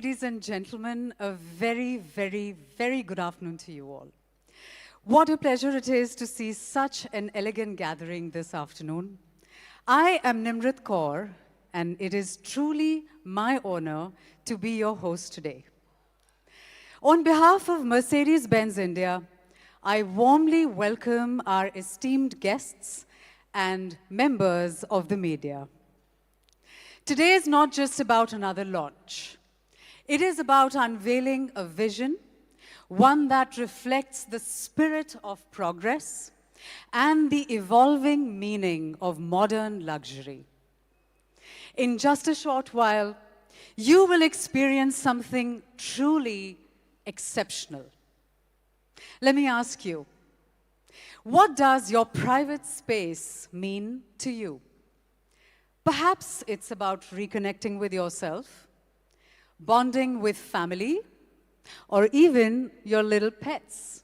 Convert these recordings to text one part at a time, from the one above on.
Ladies and gentlemen, a very, very, very good afternoon to you all. What a pleasure it is to see such an elegant gathering this afternoon. I am Nimrit Kaur, and it is truly my honor to be your host today. On behalf of Mercedes-Benz India, I warmly welcome our esteemed guests and members of the media. Today is not just about another launch. It is about unveiling a vision, one that reflects the spirit of progress and the evolving meaning of modern luxury. In just a short while, you will experience something truly exceptional. Let me ask you, what does your private space mean to you? Perhaps it's about reconnecting with yourself, bonding with family, or even your little pets,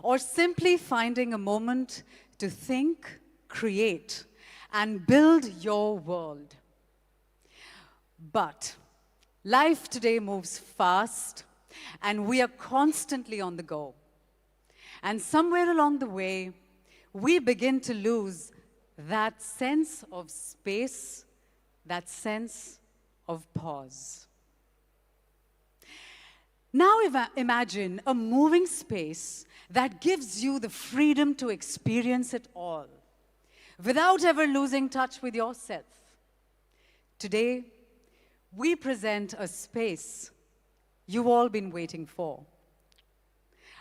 or simply finding a moment to think, create, and build your world. But life today moves fast, and we are constantly on the go. And somewhere along the way, we begin to lose that sense of space, that sense of pause. Now imagine a moving space that gives you the freedom to experience it all, without ever losing touch with yourself. Today, we present a space you've all been waiting for.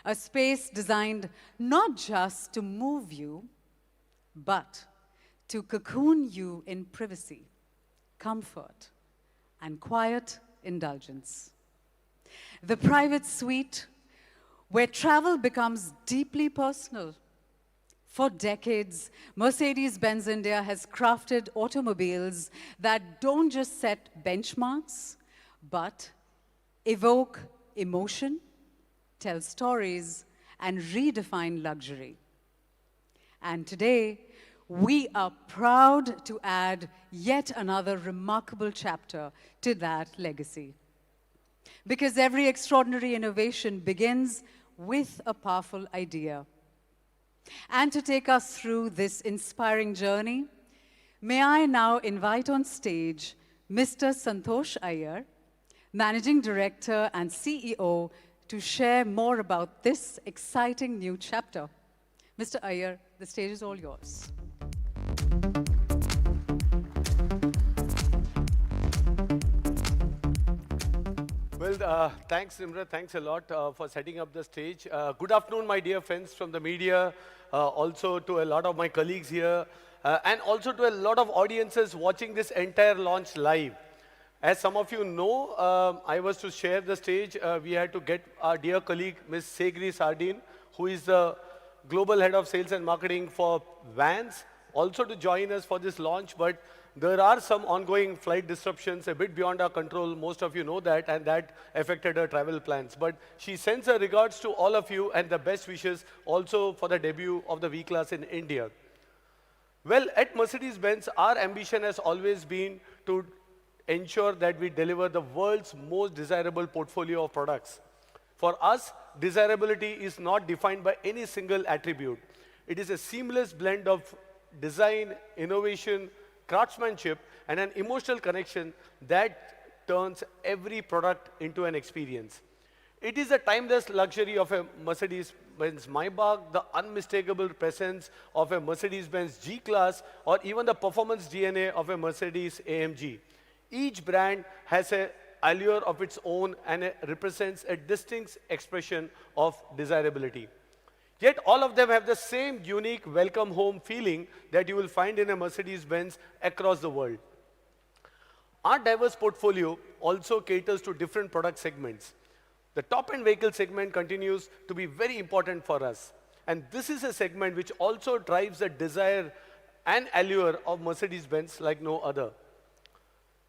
A space designed not just to move you, but to cocoon you in privacy, comfort, and quiet indulgence. The private suite, where travel becomes deeply personal. For decades, Mercedes-Benz India has crafted automobiles that don't just set benchmarks, but evoke emotion, tell stories, and redefine luxury. And today, we are proud to add yet another remarkable chapter to that legacy. Because every extraordinary innovation begins with a powerful idea. And to take us through this inspiring journey, may I now invite on stage Mr. Santosh Iyer, Managing Director and CEO, to share more about this exciting new chapter. Mr. Iyer, the stage is all yours. Well, thanks, Nimrat. Thanks a lot for setting up the stage. Good afternoon, my dear friends from the media, also to a lot of my colleagues here, and also to a lot of audiences watching this entire launch live. As some of you know, I was to share the stage. We had to get our dear colleague, Ms. Segri Sardin, who is the Global Head of Sales and Marketing for Vans, also to join us for this launch. But there are some ongoing flight disruptions a bit beyond our control. Most of you know that, and that affected her travel plans. But she sends her regards to all of you and the best wishes also for the debut of the V-Class in India. Well, at Mercedes-Benz, our ambition has always been to ensure that we deliver the world's most desirable portfolio of products. For us, desirability is not defined by any single attribute. It is a seamless blend of design, innovation, craftsmanship, and an emotional connection that turns every product into an experience. It is a timeless luxury of a Mercedes-Benz Maybach, the unmistakable presence of a Mercedes-Benz G-Class, or even the performance DNA of a Mercedes AMG. Each brand has an allure of its own and it represents a distinct expression of desirability. Yet all of them have the same unique welcome home feeling that you will find in a Mercedes-Benz across the world. Our diverse portfolio also caters to different product segments. The top-end vehicle segment continues to be very important for us. And this is a segment which also drives the desire and allure of Mercedes-Benz like no other.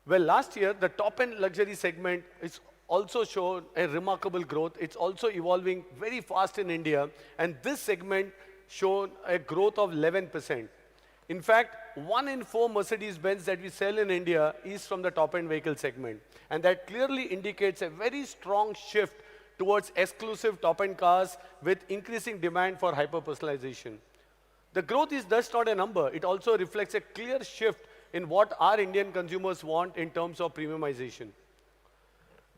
Well, last year, the top-end luxury segment is also shown a remarkable growth. It's also evolving very fast in India, and this segment shown a growth of 11%. In fact, 1 in 4 Mercedes-Benz that we sell in India is from the top-end vehicle segment. And that clearly indicates a very strong shift towards exclusive top-end cars with increasing demand for hyper-personalization. The growth is thus not a number. It also reflects a clear shift in what our Indian consumers want in terms of premiumization.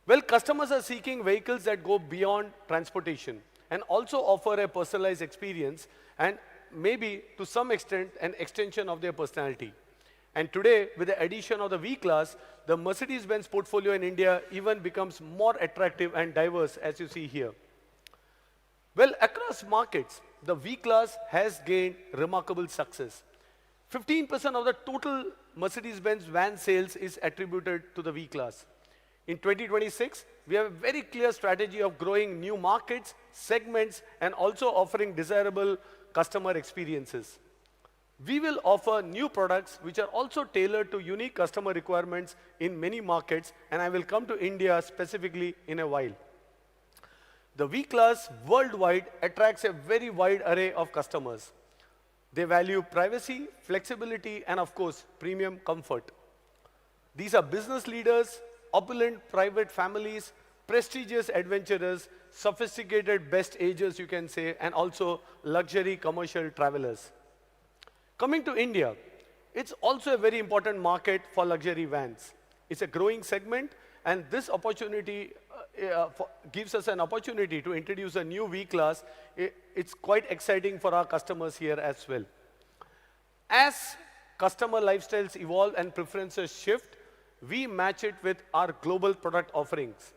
Well, customers are seeking vehicles that go beyond transportation and also offer a personalized experience and maybe to some extent an extension of their personality. And today, with the addition of the V-Class, the Mercedes-Benz portfolio in India even becomes more attractive and diverse, as you see here. Well, across markets, the V-Class has gained remarkable success. 15% of the total Mercedes-Benz van sales is attributed to the V-Class. In 2026, we have a very clear strategy of growing new markets, segments, and also offering desirable customer experiences. We will offer new products which are also tailored to unique customer requirements in many markets, and I will come to India specifically in a while. The V-Class worldwide attracts a very wide array of customers. They value privacy, flexibility, and of course, premium comfort. These are business leaders, opulent private families, prestigious adventurers, sophisticated best agers, you can say, and also luxury commercial travelers. Coming to India, it's also a very important market for luxury vans. It's a growing segment, and this opportunity gives us an opportunity to introduce a new V-Class. It's quite exciting for our customers here as well. As customer lifestyles evolve and preferences shift, we match it with our global product offerings.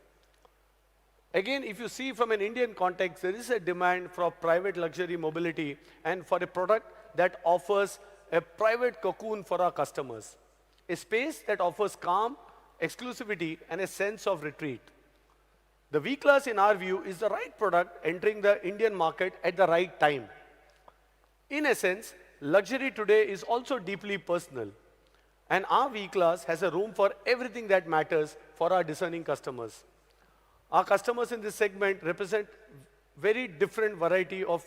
Again, if you see from an Indian context, there is a demand for private luxury mobility and for a product that offers a private cocoon for our customers. A space that offers calm, exclusivity, and a sense of retreat. The V-Class, in our view, is the right product entering the Indian market at the right time. In essence, luxury today is also deeply personal. And our V-Class has a room for everything that matters for our discerning customers. Our customers in this segment represent very different variety of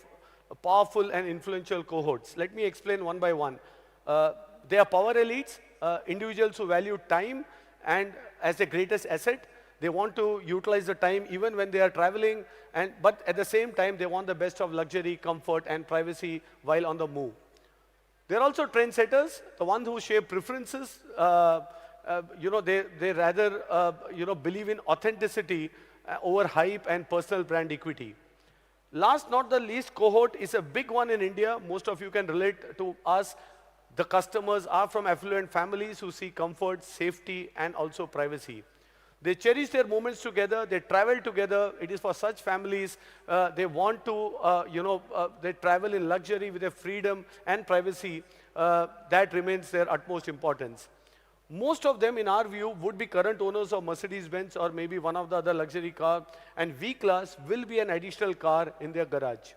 powerful and influential cohorts. Let me explain one by one. They are power elites, individuals who value time and as their greatest asset. They want to utilize the time even when they are traveling, but at the same time, they want the best of luxury, comfort, and privacy while on the move. They're also trendsetters, the ones who shape preferences. They rather believe in authenticity over hype and personal brand equity. Last not the least cohort is a big one in India. Most of you can relate to us. The customers are from affluent families who seek comfort, safety, and also privacy. They cherish their moments together. They travel together. It is for such families. They want to, they travel in luxury with their freedom and privacy. That remains their utmost importance. Most of them, in our view, would be current owners of Mercedes-Benz or maybe one of the other luxury cars, and V-Class will be an additional car in their garage.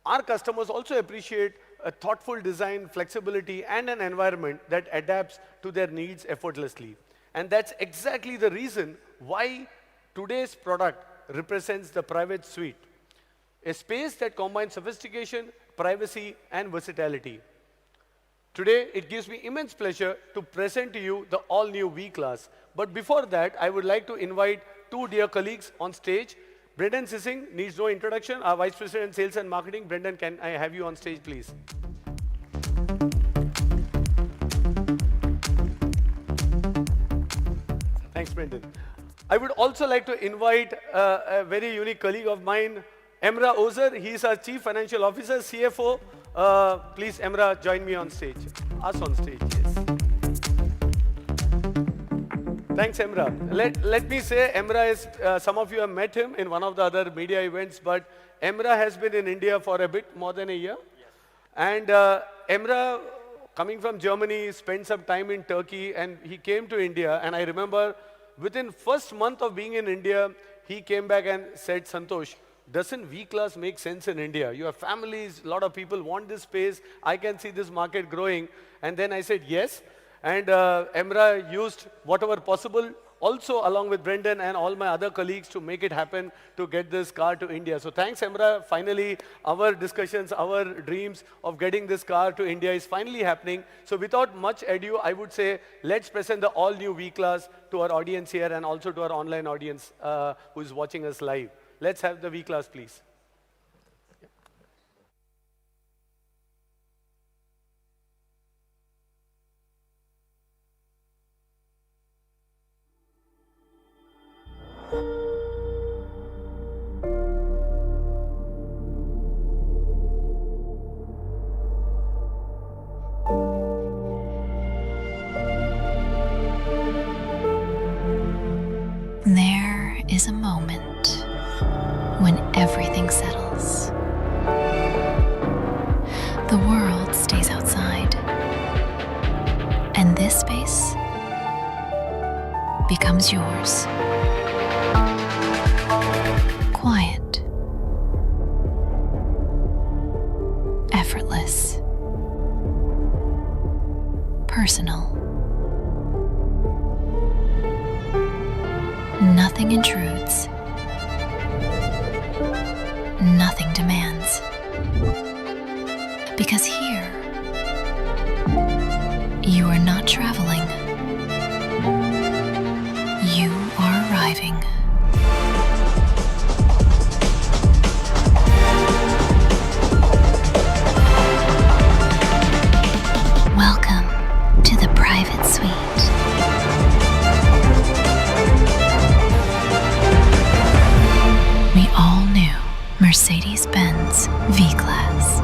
Our customers also appreciate a thoughtful design, flexibility, and an environment that adapts to their needs effortlessly. And that's exactly the reason why today's product represents the private suite, a space that combines sophistication, privacy, and versatility. Today, it gives me immense pleasure to present to you the all-new V-Class. But before that, I would like to invite two dear colleagues on stage. Brendan Sissing needs no introduction, our Vice President, Sales and Marketing. Brendan, can I have you on stage, please? Thanks, Brendan. I would also like to invite a very unique colleague of mine, Emrah Ozer. He is our Chief Financial Officer, CFO. Please, Emrah, join me on stage. Us on stage, yes. Thanks, Emrah. Let me say, Emrah is, some of you have met him in one of the other media events, but Emrah has been in India for a bit more than a year. Yes. And Emrah, coming from Germany, spent some time in Turkey, and he came to India. And I remember within first month of being in India, he came back and said, Santosh, doesn't V-Class make sense in India? You have families, a lot of people want this space. I can see this market growing. And then I said, yes. And Emrah used whatever possible also along with Brendan and all my other colleagues to make it happen to get this car to India. So thanks, Emra. Finally, our discussions, our dreams of getting this car to India is finally happening. So without much ado, I would say, let's present the all-new V-Class to our audience here and also to our online audience who is watching us live. Let's have the V-Class, please. There is a moment when everything settles. The world stays outside, and this space becomes yours. Quiet, effortless, personal. Nothing intrudes. Nothing demands. Because here, you are not traveling. You are arriving. Welcome to the private suite. We all knew Mercedes-Benz V-Class.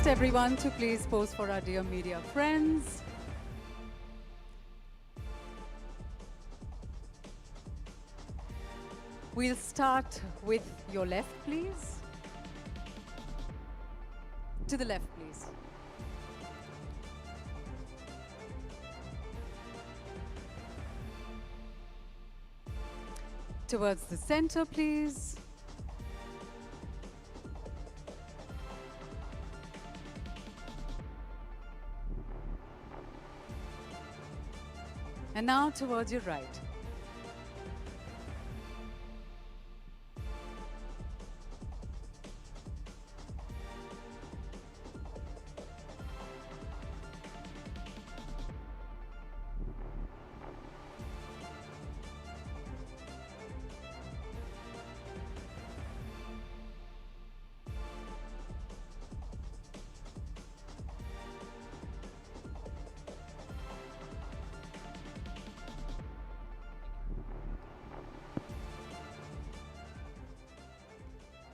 Everyone to please pose for our dear media friends. We'll start with your left, please. To the left, please. Towards the center, please. And now towards your right.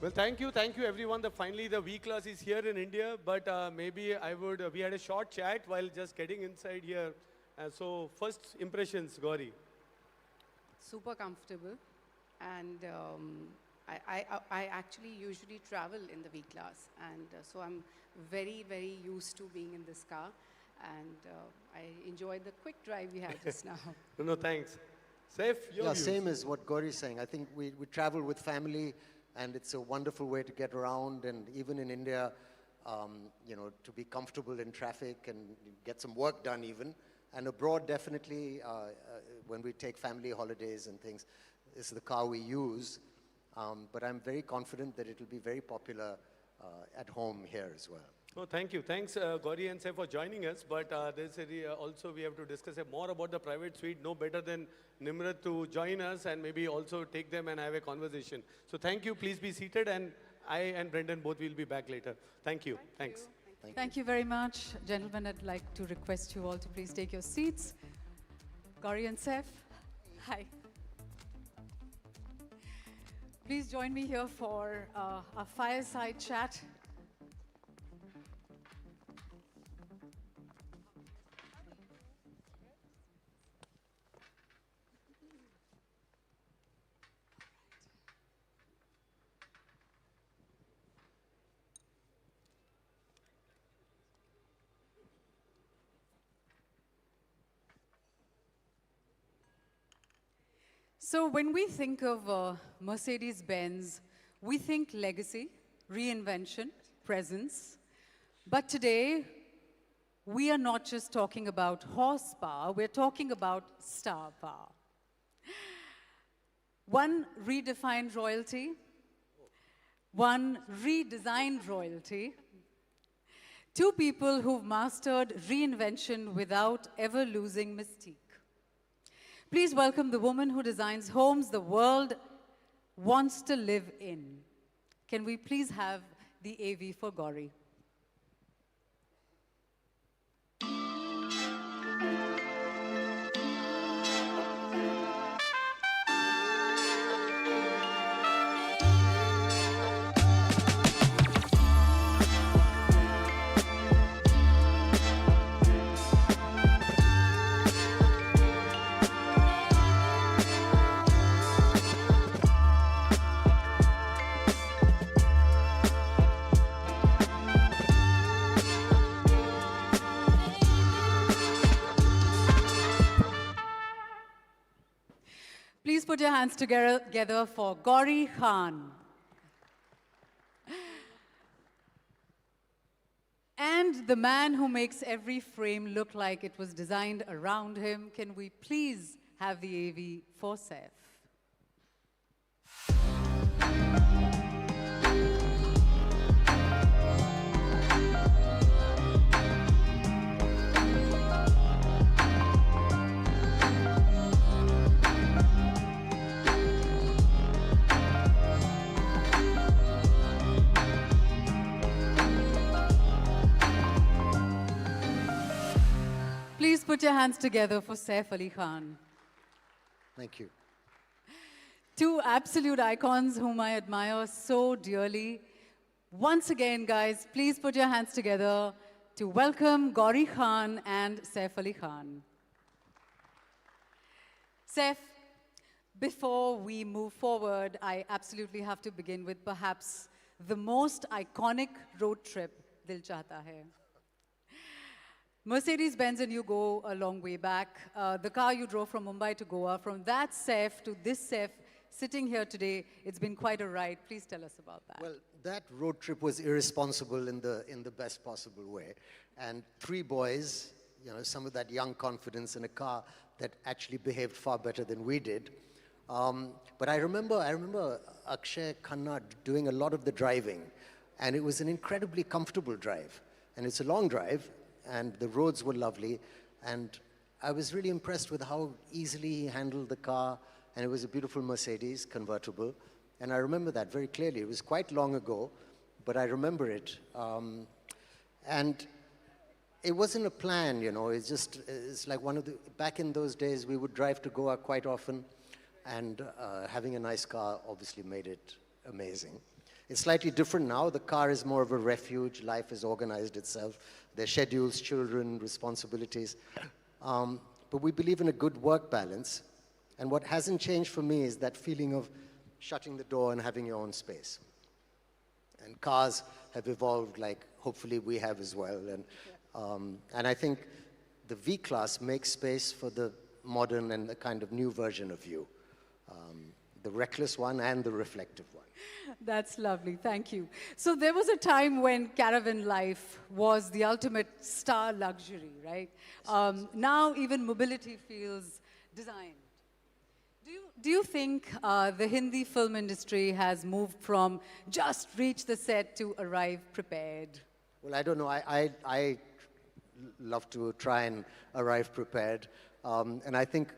Well, thank you everyone. Finally the V-Class is here in India, but maybe we had a short chat while just getting inside here. So first impressions, Gauri. Super comfortable, and I actually usually travel in the V-Class, and so I'm very used to being in this car, and I enjoyed the quick drive we had just now. No, thanks. Saif, your views. Same as what Gauri's saying. I think we travel with family, and it's a wonderful way to get around. And even in India, to be comfortable in traffic and get some work done even. And abroad, definitely, when we take family holidays and things, this is the car we use. But I'm very confident that it will be very popular at home here as well. No, thank you. Thanks, Gauri and Saif, for joining us. But also we have to discuss more about the private suite. No better than Nimrat to join us and maybe also take them and have a conversation. So thank you. Please be seated, and I and Brendan both will be back later. Thank you. Thanks. Thank you very much. Gentlemen, I'd like to request you all to please take your seats. Gauri and Saif, hi. Please join me here for a fireside chat. So when we think of Mercedes-Benz, we think legacy, reinvention, presence. But today, we are not just talking about horsepower, we're talking about star power. One redefined royalty, one redesigned royalty, two people who've mastered reinvention without ever losing mystique. Please welcome the woman who designs homes the world wants to live in. Can we please have the AV for Gauri? Please put your hands together for Gauri Khan. And the man who makes every frame look like it was designed around him. Can we please have the AV for Saif? Please put your hands together for Saif Ali Khan. Thank you. Two absolute icons whom I admire so dearly. Once again, guys, please put your hands together to welcome Gauri Khan and Saif Ali Khan. Saif, before we move forward, I absolutely have to begin with perhaps the most iconic road trip, Dil Chahta Hai. Mercedes-Benz and you go a long way back. The car you drove from Mumbai to Goa, from that Saif to this Saif sitting here today, it's been quite a ride. Please tell us about that. Well, that road trip was irresponsible in the best possible way. And three boys, some of that young confidence in a car that actually behaved far better than we did. But I remember Akshay Khanna doing a lot of the driving, and it was an incredibly comfortable drive. And it's a long drive, and the roads were lovely, and I was really impressed with how easily he handled the car, and it was a beautiful Mercedes convertible. And I remember that very clearly. It was quite long ago, but I remember it. And it wasn't a plan, it's like back in those days, we would drive to Goa quite often, and having a nice car obviously made it amazing. It's slightly different now. The car is more of a refuge. Life has organized itself. Their schedules, children, responsibilities. But we believe in a good work balance. And what hasn't changed for me is that feeling of shutting the door and having your own space. And cars have evolved like hopefully we have as well. And I think the V-Class makes space for the modern and the kind of new version of you. The reckless one and the reflective one. That's lovely, thank you. So there was a time when caravan life was the ultimate star luxury, right? Now even mobility feels designed. Do you think the Hindi film industry has moved from just reach the set to arrive prepared? Well, I don't know. I love to try and arrive prepared. And I think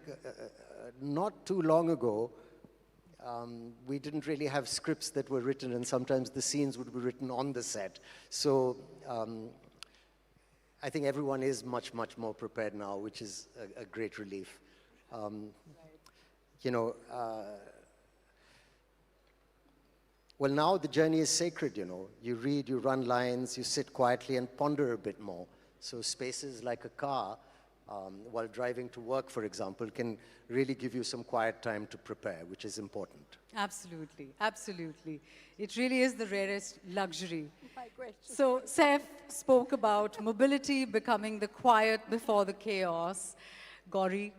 not too long ago, we didn't really have scripts that were written, and sometimes the scenes would be written on the set. So I think everyone is much, much more prepared now, which is a great relief. Well, now the journey is sacred, You read, you run lines, you sit quietly and ponder a bit more. So spaces like a car, while driving to work, for example, can really give you some quiet time to prepare, which is important. Absolutely, absolutely. It really is the rarest luxury. So Saif spoke about mobility becoming the quiet before the chaos. Gauri,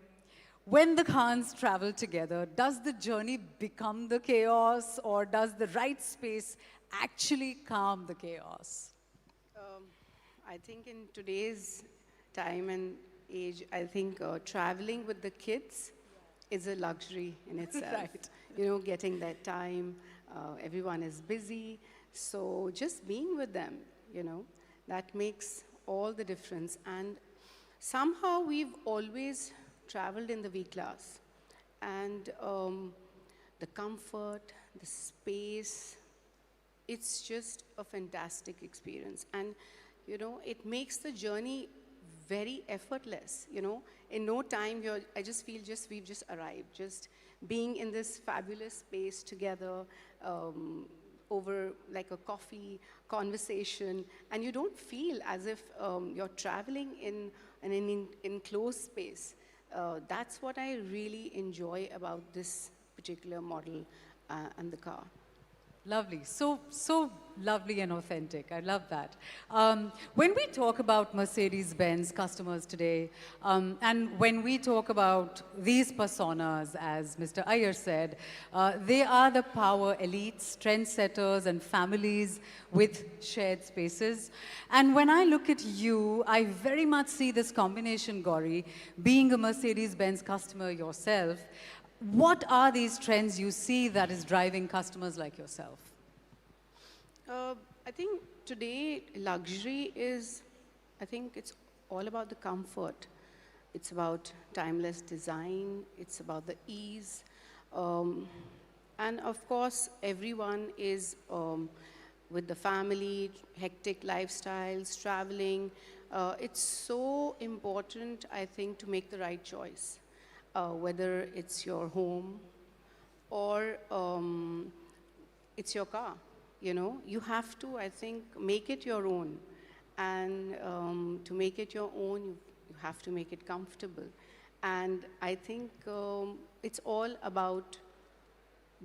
when the Khans travel together, does the journey become the chaos, or does the right space actually calm the chaos? I think in today's time and age, I think traveling with the kids is a luxury in itself. Right. Getting that time, everyone is busy, so just being with them, that makes all the difference. And somehow we've always traveled in the V-Class, and the comfort, the space, it's just a fantastic experience. And it makes the journey very effortless, In no time, I just feel we've just arrived, just being in this fabulous space together, over like a coffee conversation, and you don't feel as if you're traveling in an enclosed space. That's what I really enjoy about this particular model and the car. Lovely, so lovely and authentic. I love that. When we talk about Mercedes-Benz customers today, and when we talk about these personas, as Mr. Iyer said, they are the power elites, trendsetters, and families with shared spaces. And when I look at you, I very much see this combination, Gauri, being a Mercedes-Benz customer yourself. What are these trends you see that is driving customers like yourself? I think today luxury is, I think it's all about the comfort. It's about timeless design. It's about the ease. And of course, everyone is with the family, hectic lifestyles, traveling. It's so important, I think, to make the right choice. Whether it's your home or it's your car, you have to, I think, make it your own. And to make it your own, you have to make it comfortable. And I think it's all about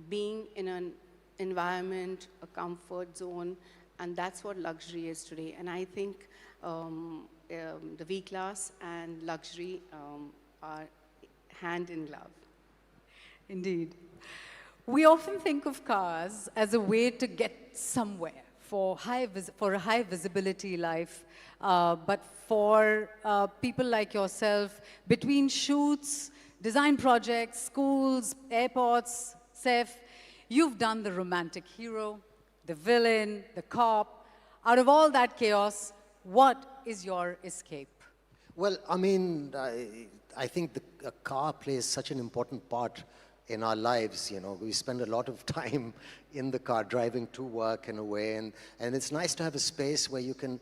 being in an environment, a comfort zone, and that's what luxury is today. And I think the V-Class and luxury are hand in glove. Indeed. We often think of cars as a way to get somewhere, for a high visibility life, but for people like yourself, between shoots, design projects, schools, airports, Saif, you've done the romantic hero, the villain, the cop. Out of all that chaos, what is your escape? Well, I mean, I think a car plays such an important part in our lives. You know, we spend a lot of time in the car driving to work and away, and it's nice to have a space where you can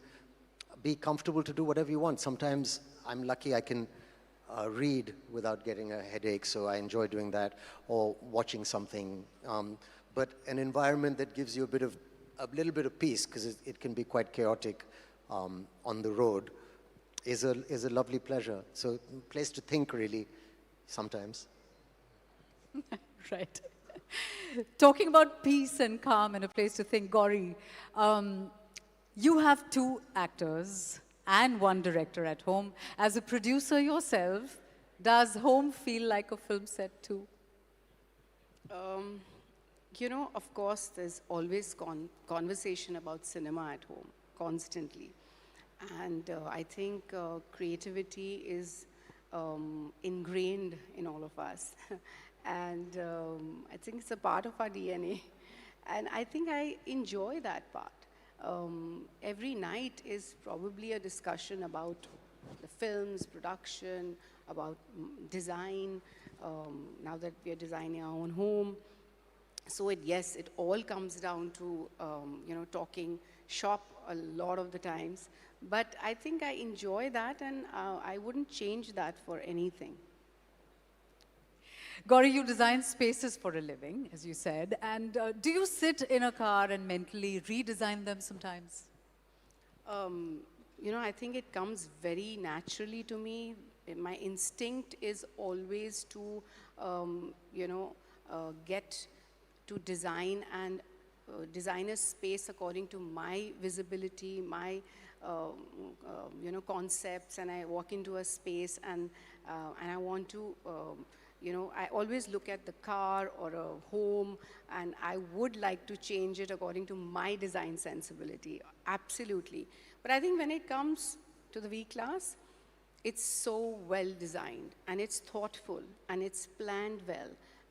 be comfortable to do whatever you want. Sometimes I'm lucky I can read without getting a headache, so I enjoy doing that, or watching something. But an environment that gives you a little bit of peace, because it can be quite chaotic on the road, is a lovely pleasure. So a place to think, really, sometimes. Right. Talking about peace and calm and a place to think, Gauri, you have 2 actors and 1 director at home. As a producer yourself, does home feel like a film set too? You know, of course, there's always conversation about cinema at home, constantly. And I think creativity is ingrained in all of us. And I think it's a part of our DNA. And I think I enjoy that part. Every night is probably a discussion about the films, production, about design, now that we are designing our own home. So yes, it all comes down to, you know, talking shop a lot of the times. But I think I enjoy that, and I wouldn't change that for anything. Gauri, you design spaces for a living, as you said. And do you sit in a car and mentally redesign them sometimes? You know, I think it comes very naturally to me. My instinct is always to, you know, get to design and design a space according to my visibility, my you know, concepts, and I walk into a space and I want to, you know, I always look at the car or a home, and I would like to change it according to my design sensibility, absolutely. But I think when it comes to the V-Class, it's so well designed, and it's thoughtful, and it's planned well.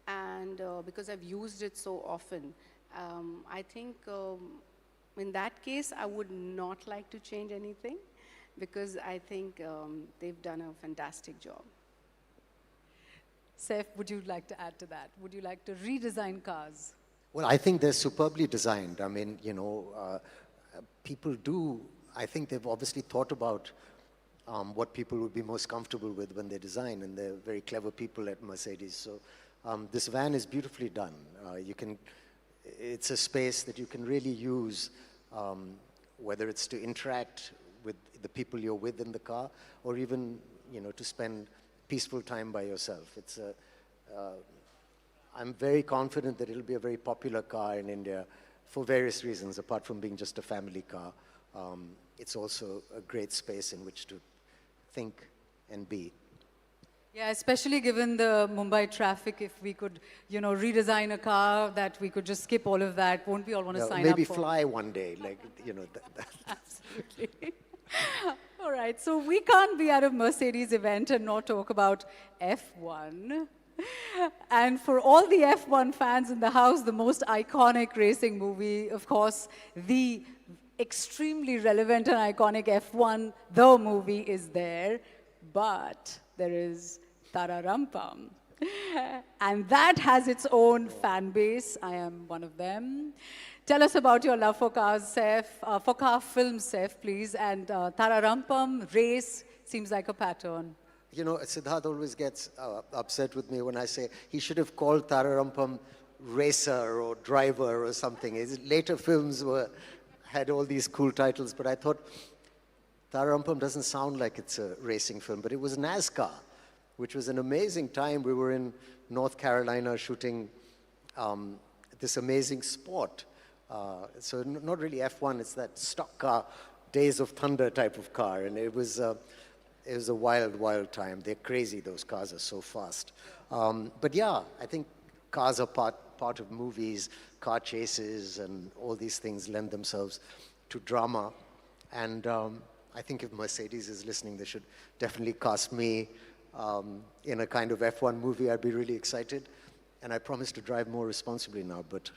And because I've used it so often, I think in that case, I would not like to change anything, because I think they've done a fantastic job. Saif, would you like to add to that? Would you like to redesign cars? Well, I think they're superbly designed. I mean, you know, people do, I think they've obviously thought about what people would be most comfortable with when they design, and they're very clever people at Mercedes. So this van is beautifully done. It's a space that you can really use, whether it's to interact with the people you're with in the car, or even, you know, to spend peaceful time by yourself. I'm very confident that it'll be a very popular car in India for various reasons, apart from being just a family car. It's also a great space in which to think and be. Yeah, especially given the Mumbai traffic, if we could, you know, redesign a car that we could just skip all of that, won't we all want to sign maybe up for? fly one day, like, you know. Absolutely. All right, so we can't be at a Mercedes event and not talk about F1. And for all the F1 fans in the house, the most iconic racing movie, of course, the extremely relevant and iconic F1, the movie is there, but there is Tararampam. And that has its own fan base. I am one of them. Tell us about your love for cars, Saif, for car films, Saif, please. And Tararampam, race, seems like a pattern. You know, Siddharth always gets upset with me when I say he should have called Tararampam Racer or Driver or something. His later films had all these cool titles, but I thought Tararampam doesn't sound like it's a racing film, but it was NASCAR, which was an amazing time. We were in North Carolina shooting this amazing sport. So not really F1, it's that stock car, Days of Thunder type of car, and it was a wild, wild time. They're crazy, those cars are so fast. But yeah, I think cars are part part of movies, car chases, and all these things lend themselves to drama. And I think if Mercedes is listening, they should definitely cast me in a kind of F1 movie. I'd be really excited. And I promise to drive more responsibly now, but,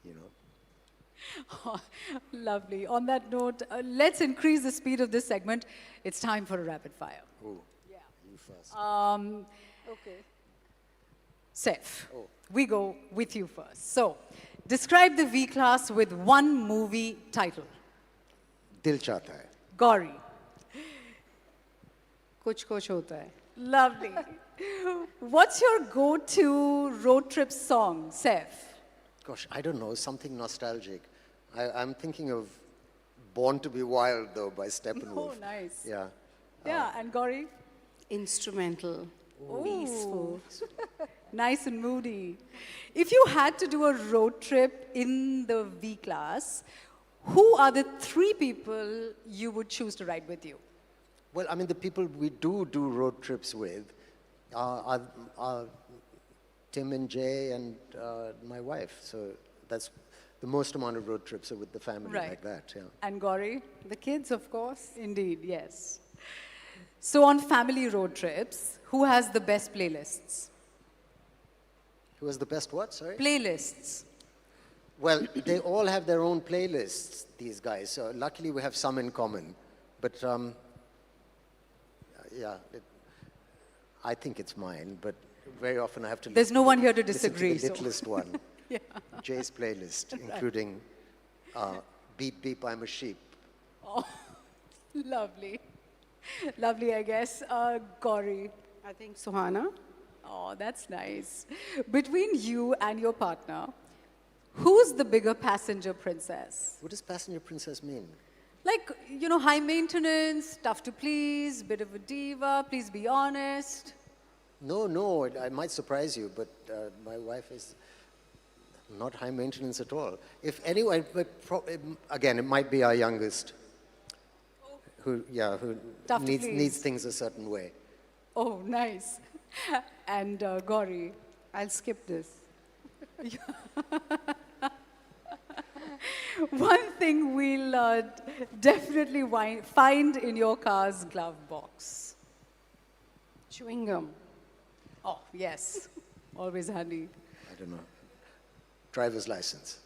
you know. Oh, lovely. On that note, let's increase the speed of this segment. It's time for a rapid fire. Oh, yeah. You first. Okay. Seth, we go with you first. So, describe the V-Class with one movie title. Dil Chahta Hai. Gauri. कुछ कुछ होता है. Lovely. What's your go-to road trip song, Seth? Gosh, I don't know, something nostalgic. I'm thinking of Born to be Wild, though, by Steppenwolf. Oh, nice. Yeah. Yeah, and Gauri? Instrumental. Peaceful. Nice and moody. If you had to do a road trip in the V-Class, who are the 3 people you would choose to ride with you? Well, I mean, the people we do road trips with are Tim and Jay and my wife. So that's the most amount of road trips are with the family like that. Yeah. And Gauri? The kids, of course. Indeed, yes. So on family road trips, who has the best playlists? Who has the best what, sorry? Playlists. Well, they all have their own playlists, these guys. So luckily we have some in common. But yeah, I think it's mine, but very often I have to There's no one here to listen disagree. to the littlest one. Yeah. Jay's playlist, including Beep Beep, I'm a Sheep. Oh, lovely. Lovely, I guess. Gauri. I think Suhana. Oh, that's nice. Between you and your partner, who's the bigger passenger princess? What does passenger princess mean? Like, you know, high maintenance, tough to please, bit of a diva, please be honest. No, I might surprise you, but my wife is not high maintenance at all. If anyone, again, it might be our youngest, who Tough to needs please. things a certain way. Oh, nice. And Gauri. I'll skip this. One thing we'll definitely find in your car's glove box. Chewing gum. Oh, yes. Always handy. I don't know. Driver's license.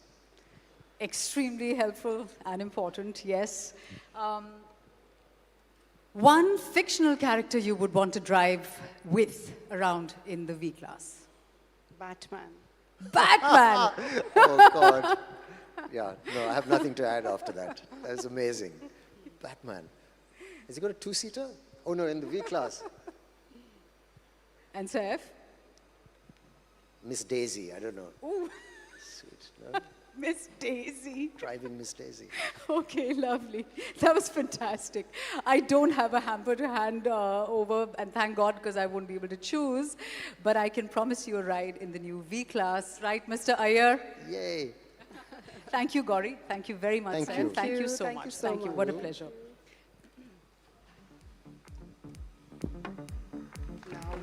Extremely helpful and important, yes. One fictional character you would want to drive with around in the V-Class. Batman. Batman! Oh, God. Yeah, no, I have nothing to add after that. That was amazing. Batman. Has he got a 2-seater? Oh, no, in the V-Class. And Seth? Miss Daisy, I don't know. Ooh, Sweet. No? Miss Daisy. Driving Miss Daisy. Okay, lovely. That was fantastic. I don't have a hamper to hand over, and thank God, because I won't be able to choose. But I can promise you a ride in the new V-Class. Right, Mr. Iyer? Yay. Thank you, Gauri. Thank you very much, Thank sir. you. Thank you so Thank much. you so Thank you. much. What a pleasure.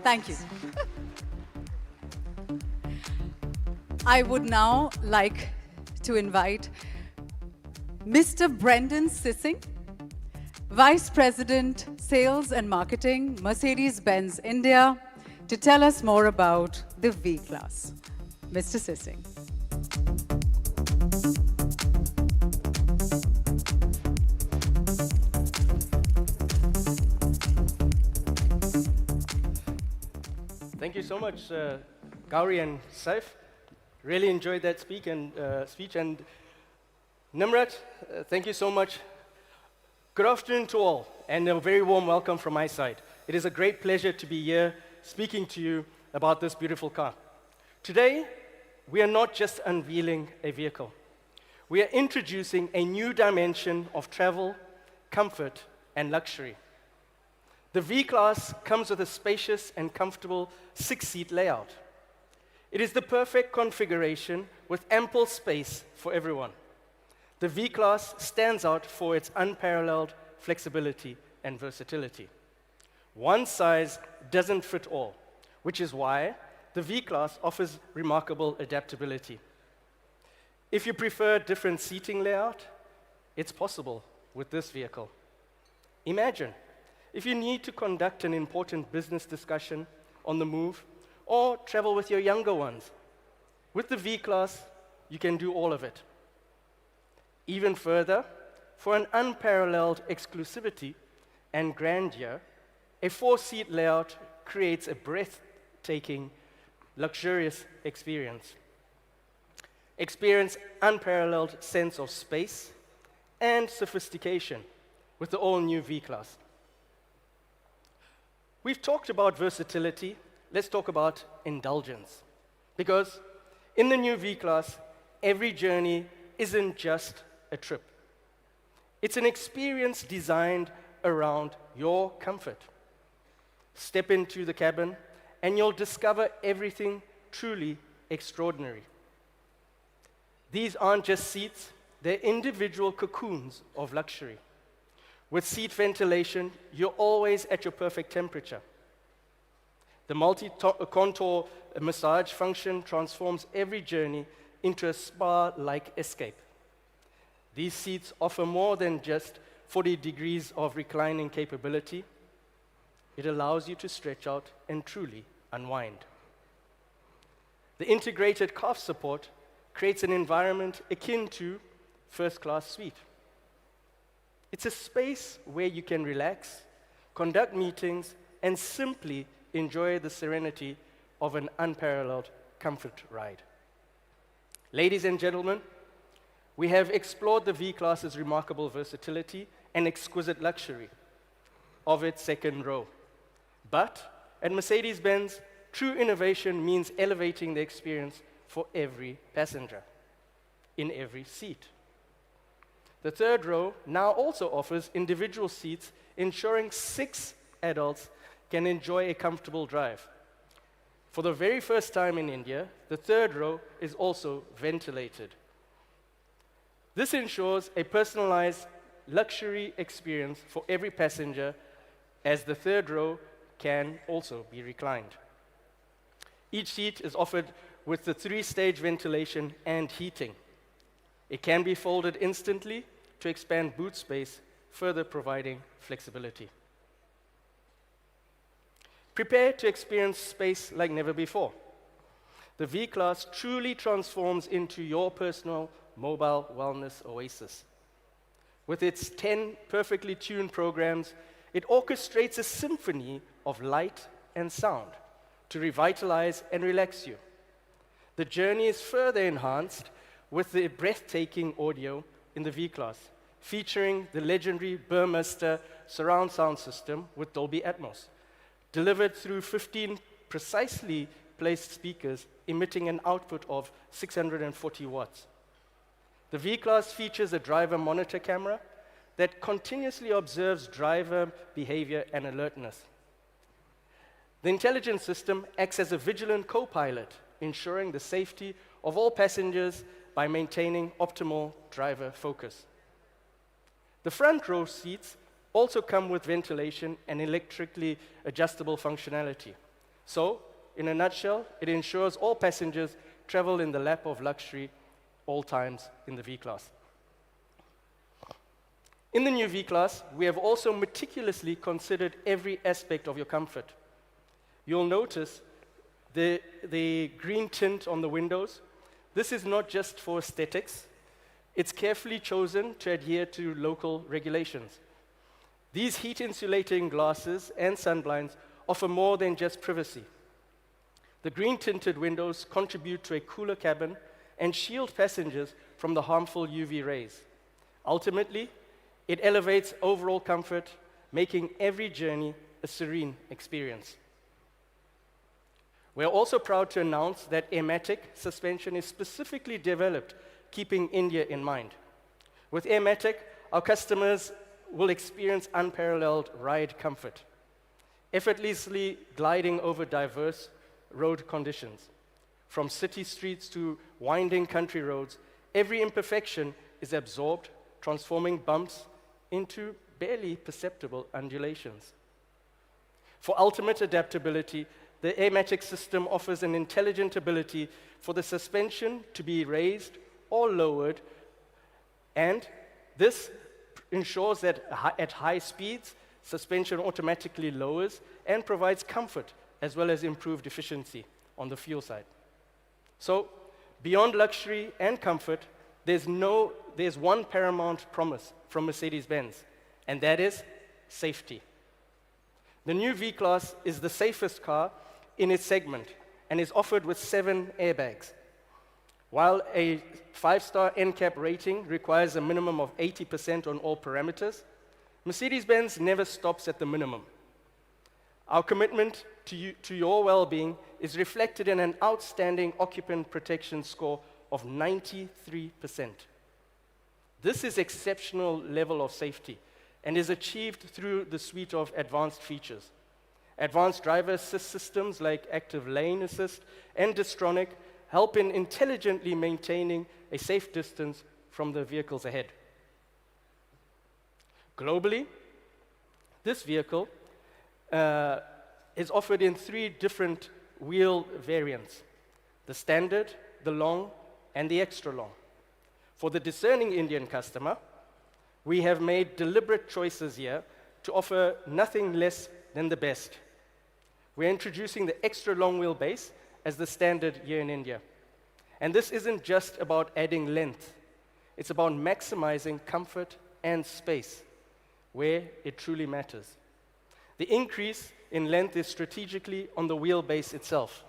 Thank you. I would now like to invite Mr. Brendan Sissing, Vice President, Sales and Marketing, Mercedes-Benz India, to tell us more about the V-Class. Mr. Sissing. Thank you so much, Gauri and Saif. Really enjoyed that speech. And Nimrat, thank you so much. Good afternoon to all, and a very warm welcome from my side. It is a great pleasure to be here speaking to you about this beautiful car. Today, we are not just unveiling a vehicle. We are introducing a new dimension of travel, comfort, and luxury. The V-Class comes with a spacious and comfortable 6-seat layout. It is the perfect configuration with ample space for everyone. The V-Class stands out for its unparalleled flexibility and versatility. One size doesn't fit all, which is why the V-Class offers remarkable adaptability. If you prefer different seating layout, it's possible with this vehicle. Imagine if you need to conduct an important business discussion on the move or travel with your younger ones. With the V-Class, you can do all of it. Even further, for an unparalleled exclusivity and grandeur, a 4-seat layout creates a breathtaking, luxurious experience. Experience unparalleled sense of space and sophistication with the all-new V-Class. We've talked about versatility. Let's talk about indulgence. Because in the new V-Class, every journey isn't just a trip. It's an experience designed around your comfort. Step into the cabin, and you'll discover everything truly extraordinary. These aren't just seats, they're individual cocoons of luxury. With seat ventilation, you're always at your perfect temperature. The multi-contour massage function transforms every journey into a spa-like escape. These seats offer more than just 40 degrees of reclining capability. It allows you to stretch out and truly unwind. The integrated calf support creates an environment akin to first-class suite. It's a space where you can relax, conduct meetings, and simply enjoy the serenity of an unparalleled comfort ride. Ladies and gentlemen, we have explored the V-Class's remarkable versatility and exquisite luxury of its second row. But at Mercedes-Benz, true innovation means elevating the experience for every passenger, in every seat. The third row now also offers individual seats, ensuring 6 adults can enjoy a comfortable drive. For the very first time in India, the third row is also ventilated. This ensures a personalized luxury experience for every passenger, as the third row can also be reclined. Each seat is offered with the 3-stage ventilation and heating. It can be folded instantly to expand boot space, further providing flexibility. Prepare to experience space like never before. The V-Class truly transforms into your personal mobile wellness oasis. With its 10 perfectly tuned programs, it orchestrates a symphony of light and sound to revitalize and relax you. The journey is further enhanced with the breathtaking audio in the V-Class, featuring the legendary Burmester surround sound system with Dolby Atmos, delivered through 15 precisely placed speakers emitting an output of 640 watts. The V-Class features a driver monitor camera that continuously observes driver behavior and alertness. The intelligence system acts as a vigilant co-pilot, ensuring the safety of all passengers by maintaining optimal driver focus. The front row seats also come with ventilation and electrically adjustable functionality. So, in a nutshell, it ensures all passengers travel in the lap of luxury all times in the V-Class. In the new V-Class, we have also meticulously considered every aspect of your comfort. You'll notice the green tint on the windows. This is not just for aesthetics. It's carefully chosen to adhere to local regulations. These heat-insulating glasses and sunblinds offer more than just privacy. The green-tinted windows contribute to a cooler cabin and shield passengers from the harmful UV rays. Ultimately, it elevates overall comfort, making every journey a serene experience. We are also proud to announce that Airmatic suspension is specifically developed, keeping India in mind. With Airmatic, our customers will experience unparalleled ride comfort, effortlessly gliding over diverse road conditions. From city streets to winding country roads, every imperfection is absorbed, transforming bumps into barely perceptible undulations. For ultimate adaptability, the Airmatic system offers an intelligent ability for the suspension to be raised or lowered, and this ensures that at high speeds, suspension automatically lowers and provides comfort as well as improved efficiency on the fuel side. So, beyond luxury and comfort, there's one paramount promise from Mercedes-Benz, and that is safety. The new V-Class is the safest car in its segment and is offered with 7 airbags. While a 5-star NCAP rating requires a minimum of 80% on all parameters, Mercedes-Benz never stops at the minimum. Our commitment to your well-being is reflected in an outstanding occupant protection score of 93%. This is exceptional level of safety and is achieved through the suite of advanced features. Advanced driver assist systems like active lane assist and Distronic help in intelligently maintaining a safe distance from the vehicles ahead. Globally, this vehicle is offered in 3 different wheel variants: the standard, the long, and the extra long. For the discerning Indian customer, we have made deliberate choices here to offer nothing less than the best. We're introducing the extra long wheelbase as the standard here in India. And this isn't just about adding length. It's about maximizing comfort and space where it truly matters. The increase in length is strategically on the wheelbase itself.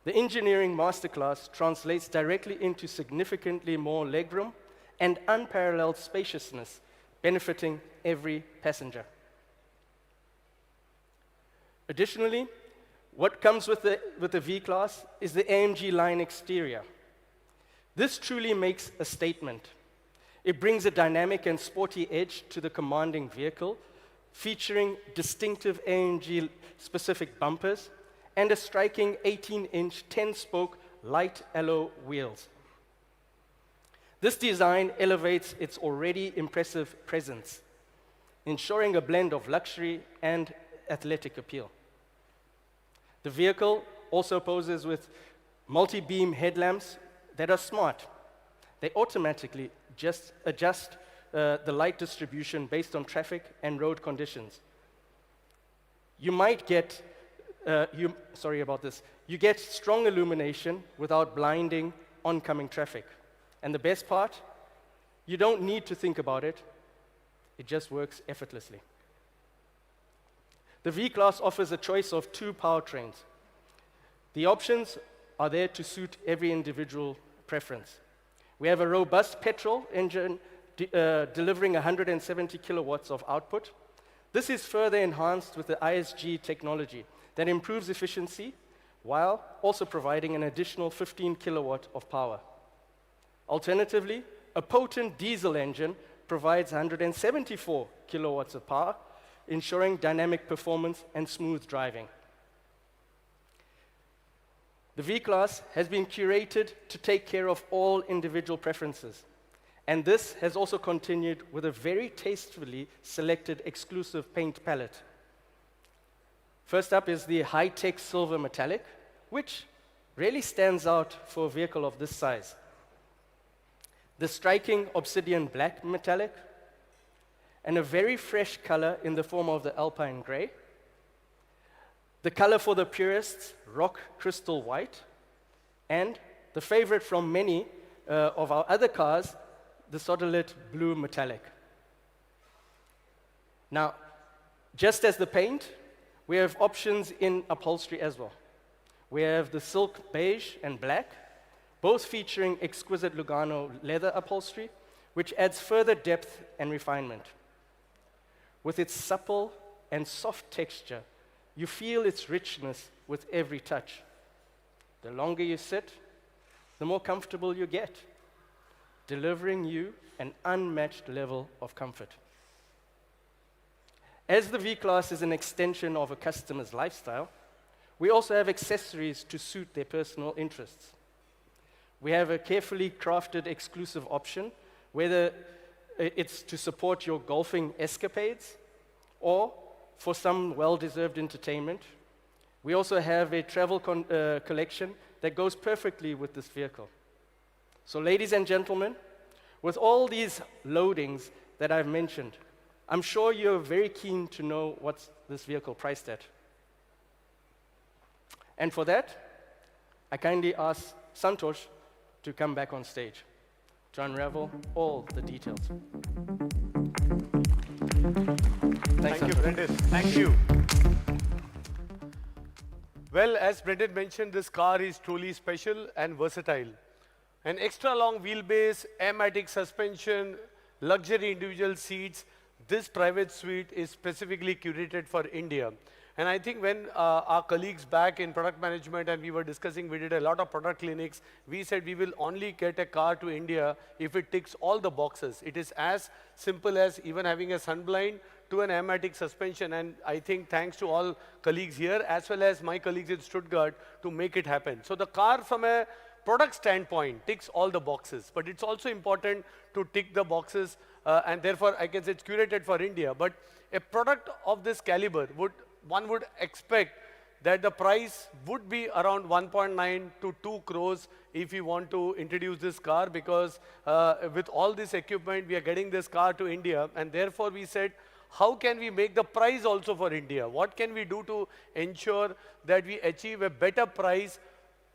The engineering masterclass translates directly into significantly more legroom and unparalleled spaciousness, benefiting every passenger. Additionally, what comes with the V-Class is the AMG line exterior. This truly makes a statement. It brings a dynamic and sporty edge to the commanding vehicle, featuring distinctive AMG-specific bumpers and a striking 18-inch 10-spoke light alloy wheels. This design elevates its already impressive presence, ensuring a blend of luxury and athletic appeal. The vehicle also poses with multi-beam headlamps that are smart. They automatically just adjust the light distribution based on traffic and road conditions. You might get, you get strong illumination without blinding oncoming traffic. And the best part, you don't need to think about it. It just works effortlessly. The V-Class offers a choice of 2 powertrains. The options are there to suit every individual preference. We have a robust petrol engine delivering 170 kilowatts of output. This is further enhanced with the ISG technology that improves efficiency while also providing an additional 15 kilowatt of power. Alternatively, a potent diesel engine provides 174 kilowatts of power, ensuring dynamic performance and smooth driving. The V-Class has been curated to take care of all individual preferences, and this has also continued with a very tastefully selected exclusive paint palette. First up is the high-tech silver metallic, which really stands out for a vehicle of this size. The striking obsidian black metallic, and a very fresh color in the form of the alpine gray. The color for the purists, rock crystal white, and the favorite from many of our other cars, the solid blue metallic. Now, just as the paint, we have options in upholstery as well. We have the silk beige and black, both featuring exquisite Lugano leather upholstery, which adds further depth and refinement. With its supple and soft texture, you feel its richness with every touch. The longer you sit, the more comfortable you get, delivering you an unmatched level of comfort. As the V-Class is an extension of a customer's lifestyle, we also have accessories to suit their personal interests. We have a carefully crafted exclusive option, whether it's to support your golfing escapades or for some well-deserved entertainment, We also have a travel collection that goes perfectly with this vehicle. So ladies and gentlemen, with all these loadings that I've mentioned, I'm sure you're very keen to know what's this vehicle priced at. And for that, I kindly ask Santosh to come back on stage to unravel all the details. Thanks, Thank you, Santosh. Brendan. Thank you. Well, as Brendan mentioned, this car is truly special and versatile. An extra long wheelbase, air-matic suspension, luxury individual seats. This private suite is specifically curated for India. And I think when our colleagues back in product management and we were discussing, we did a lot of product clinics, we said we will only get a car to India if it ticks all the boxes. It is as simple as even having a sunblind to an air-matic suspension. And I think thanks to all colleagues here, as well as my colleagues in Stuttgart, to make it happen. So the car from a product standpoint ticks all the boxes, but it's also important to tick the boxes, and therefore I guess it's curated for India. But a product of this caliber, one would expect that the price would be around 1.9 to 2 crores if you want to introduce this car, because with all this equipment, we are getting this car to India, and therefore we said, how can we make the price also for India? What can we do to ensure that we achieve a better price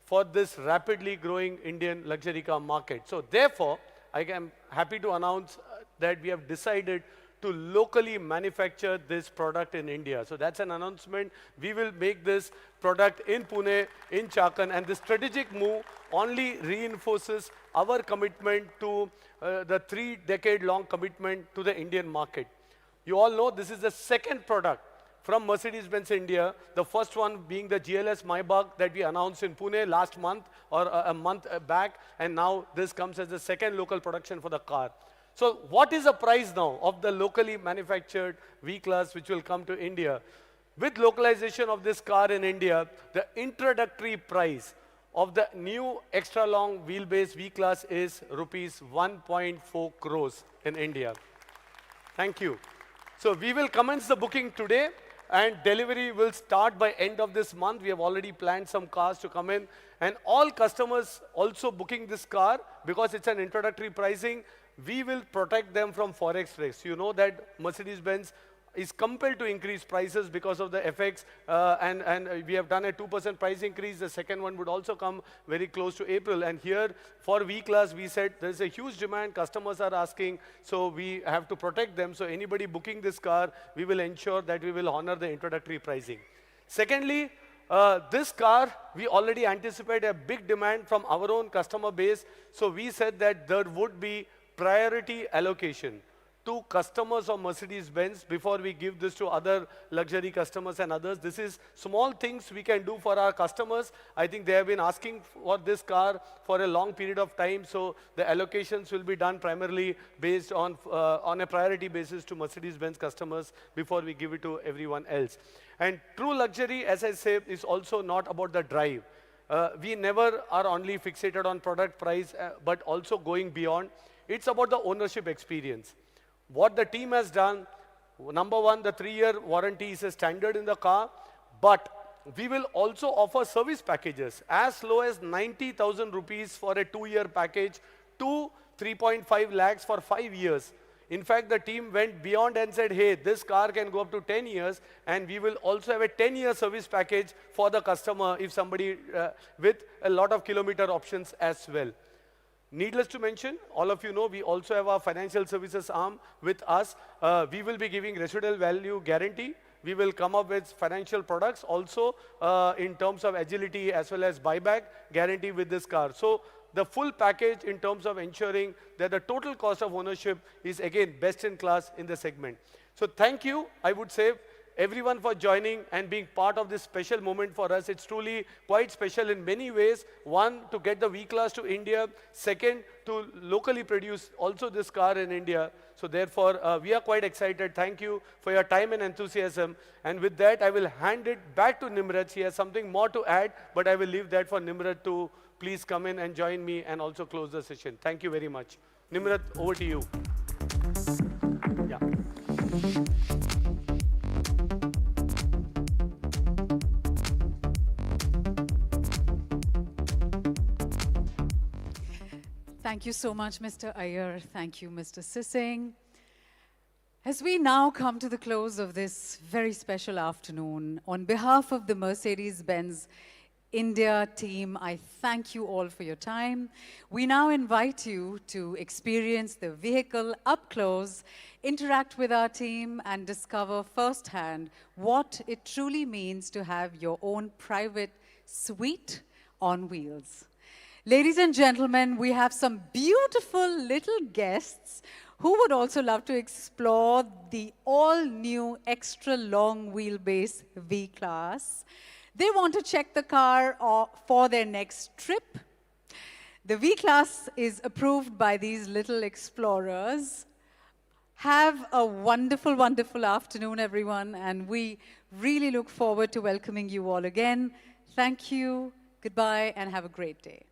for this rapidly growing Indian luxury car market? So therefore, I am happy to announce that we have decided to locally manufacture this product in India. So that's an announcement. We will make this product in Pune, in Chakan, and this strategic move only reinforces our commitment to the 3-decade-long commitment to the Indian market. You all know this is the second product from Mercedes-Benz India, the first one being the GLS Maybach that we announced in Pune last month or a month back, and now this comes as the second local production for the car. So what is the price now of the locally manufactured V-Class which will come to India? With localization of this car in India, the introductory price of the new extra long wheelbase V-Class is rupees 1.4 crores in India. Thank you. So we will commence the booking today, and delivery will start by end of this month. We have already planned some cars to come in, and all customers also booking this car, because it's an introductory pricing, we will protect them from forex risk. You know that Mercedes-Benz is compelled to increase prices because of the FX, and we have done a 2% price increase. The second one would also come very close to April. And here for V-Class, we said there's a huge demand, customers are asking, so we have to protect them. So anybody booking this car, we will ensure that we will honor the introductory pricing. Secondly, this car, we already anticipate a big demand from our own customer base. So we said that there would be priority allocation to customers of Mercedes-Benz before we give this to other luxury customers and others. This is small things we can do for our customers. I think they have been asking for this car for a long period of time, so the allocations will be done primarily based on a priority basis to Mercedes-Benz customers before we give it to everyone else. And true luxury, as I say, is also not about the drive. We never are only fixated on product price, but also going beyond. It's about the ownership experience. What the team has done, number one, the 3-year warranty is a standard in the car, but we will also offer service packages as low as 90,000 rupees for a 2-year package to 3.5 lakhs for 5 years. In fact, the team went beyond and said, hey, this car can go up to 10 years, and we will also have a 10-year service package for the customer if somebody with a lot of kilometer options as well. Needless to mention, all of you know, we also have our financial services arm with us. We will be giving residual value guarantee. We will come up with financial products also in terms of agility as well as buyback guarantee with this car. So the full package in terms of ensuring that the total cost of ownership is again best in class in the segment. So thank you, I would say, everyone for joining and being part of this special moment for us. It's truly quite special in many ways. One, to get the V-Class to India. Second, to locally produce also this car in India. So therefore, we are quite excited. Thank you for your time and enthusiasm. And with that, I will hand it back to Nimrat. He has something more to add, but I will leave that for Nimrat to please come in and join me and also close the session. Thank you very much. Nimrat, over to you. Yeah. Thank you so much, Mr. Iyer. Thank you, Mr. Sissing. As we now come to the close of this very special afternoon, on behalf of the Mercedes-Benz India team, I thank you all for your time. We now invite you to experience the vehicle up close, interact with our team, and discover firsthand what it truly means to have your own private suite on wheels. Ladies and gentlemen, we have some beautiful little guests who would also love to explore the all-new extra long wheelbase V-Class. They want to check the car for their next trip. The V-Class is approved by these little explorers. Have a wonderful, wonderful afternoon, everyone, and we really look forward to welcoming you all again. Thank you, goodbye, and have a great day.